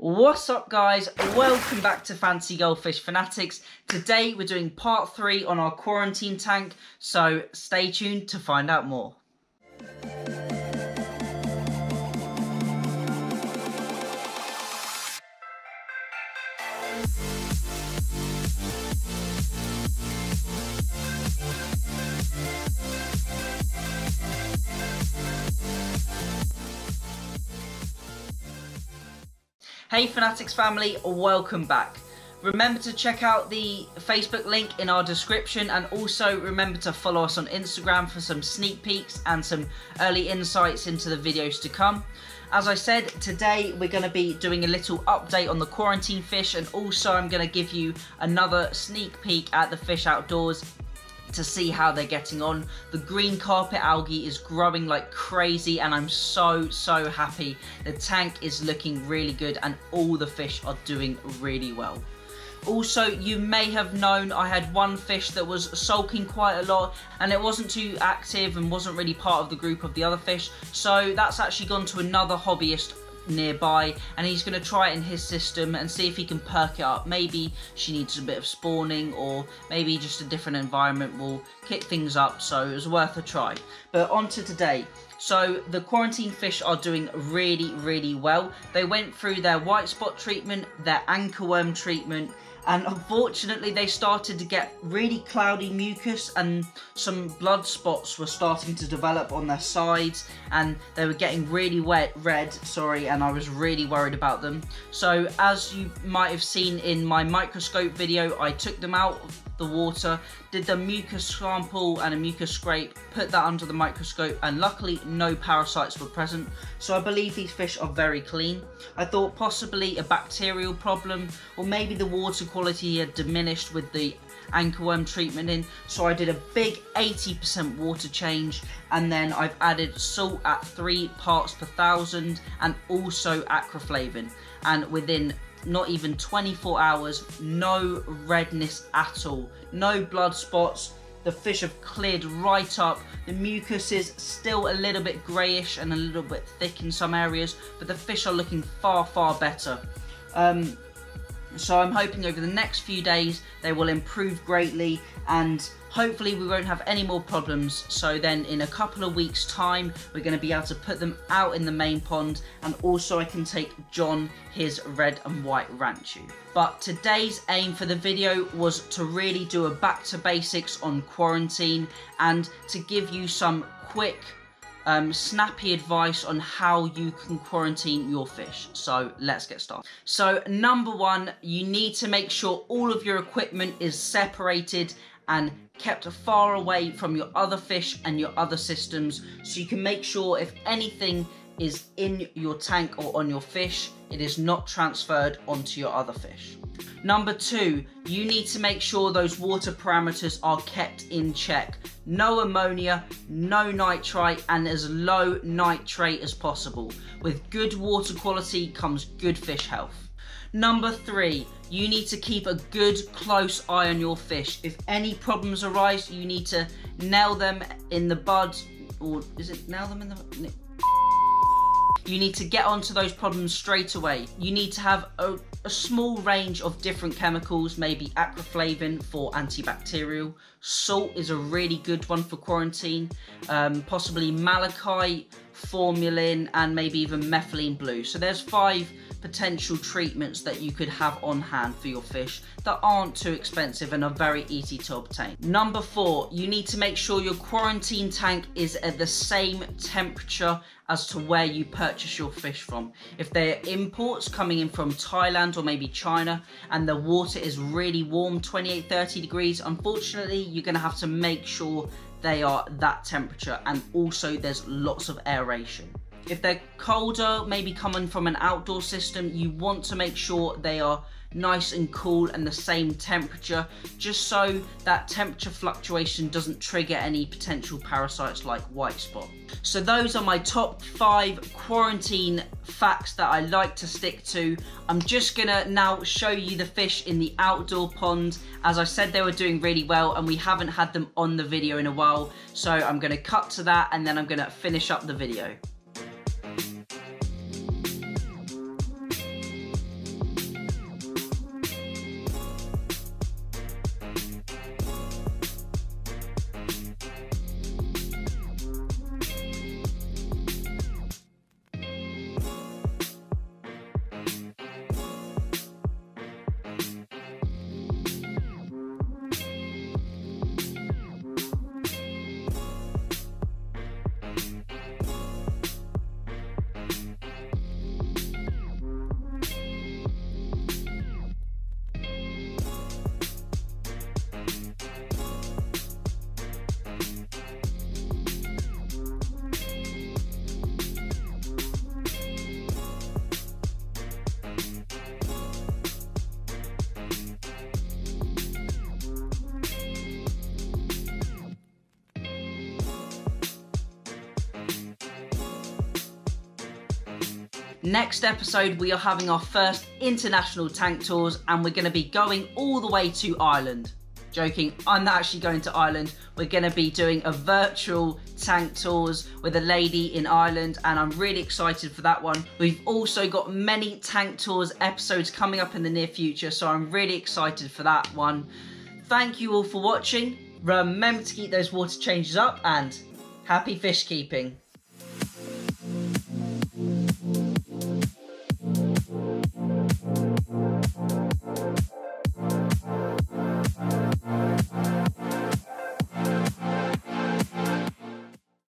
What's up guys, welcome back to Fancy Goldfish Fanatics. Today we're doing part 3 on our quarantine tank, so stay tuned to find out more. Hey Fanatics family, welcome back. Remember to check out the Facebook link in our description, and also remember to follow us on Instagram for some sneak peeks and some early insights into the videos to come. As I said, today we're going to be doing a little update on the quarantine fish, and also I'm going to give you another sneak peek at the fish outdoors to see how they're getting on. The green carpet algae is growing like crazy and I'm so happy. The tank is looking really good and all the fish are doing really well. Also, you may have known I had one fish that was sulking quite a lot and it wasn't too active and wasn't really part of the group of the other fish, so that's actually gone to another hobbyist nearby and he's going to try it in his system and see if he can perk it up. Maybe she needs a bit of spawning, or maybe just a different environment will kick things up, so it was worth a try. But on to today. So the quarantine fish are doing really well. They went through their white spot treatment, their anchorworm treatment, and unfortunately they started to get really cloudy mucus and some blood spots were starting to develop on their sides and they were getting really red, and I was really worried about them. So as you might have seen in my microscope video, I took them out of the water, did the mucus sample and a mucus scrape, put that under the microscope, and luckily no parasites were present, so I believe these fish are very clean. I thought possibly a bacterial problem, or maybe the water quality had diminished with the anchorworm treatment in, so I did a big 80% water change, and then I've added salt at 3 parts per thousand and also aquaflavin, and within not even 24 hours, no redness at all, no blood spots. The fish have cleared right up. The mucus is still a little bit greyish and a little bit thick in some areas, but the fish are looking far better. So I'm hoping over the next few days they will improve greatly and hopefully we won't have any more problems. So then in a couple of weeks time we're going to be able to put them out in the main pond, and also I can take John his red and white ranchu. But today's aim for the video was to really do a back to basics on quarantine and to give you some quick snappy advice on how you can quarantine your fish. So let's get started. So number one, you need to make sure all of your equipment is separated and kept far away from your other fish and your other systems, so you can make sure if anything is in your tank or on your fish, it is not transferred onto your other fish. Number two, you need to make sure those water parameters are kept in check. No ammonia, no nitrite, and as low nitrate as possible. With good water quality comes good fish health. Number three, you need to keep a good close eye on your fish. If any problems arise, you need to nail them in the bud, or is it nail them in the... You need to get onto those problems straight away. You need to have a small range of different chemicals, maybe aquaflavin for antibacterial. Salt is a really good one for quarantine. Possibly malachite, formalin, and maybe even methylene blue. So there's 5 potential treatments that you could have on hand for your fish that aren't too expensive and are very easy to obtain. Number 4, you need to make sure your quarantine tank is at the same temperature as to where you purchase your fish from. If they're imports coming in from Thailand or maybe China and the water is really warm, 28-30 degrees, unfortunately you're going to have to make sure they are that temperature, and also there's lots of aeration. If they're colder, maybe coming from an outdoor system, you want to make sure they are nice and cool and the same temperature, just so that temperature fluctuation doesn't trigger any potential parasites like white spot. So those are my top 5 quarantine facts that I like to stick to. I'm just gonna now show you the fish in the outdoor pond. As I said, they were doing really well and we haven't had them on the video in a while, so I'm gonna cut to that and then I'm gonna finish up the video. Next episode, we are having our first international tank tours, and we're going to be going all the way to Ireland. Joking, I'm not actually going to Ireland. We're going to be doing a virtual tank tours with a lady in Ireland, and I'm really excited for that one. We've also got many tank tours episodes coming up in the near future, so I'm really excited for that one. Thank you all for watching. Remember to keep those water changes up, and happy fish keeping.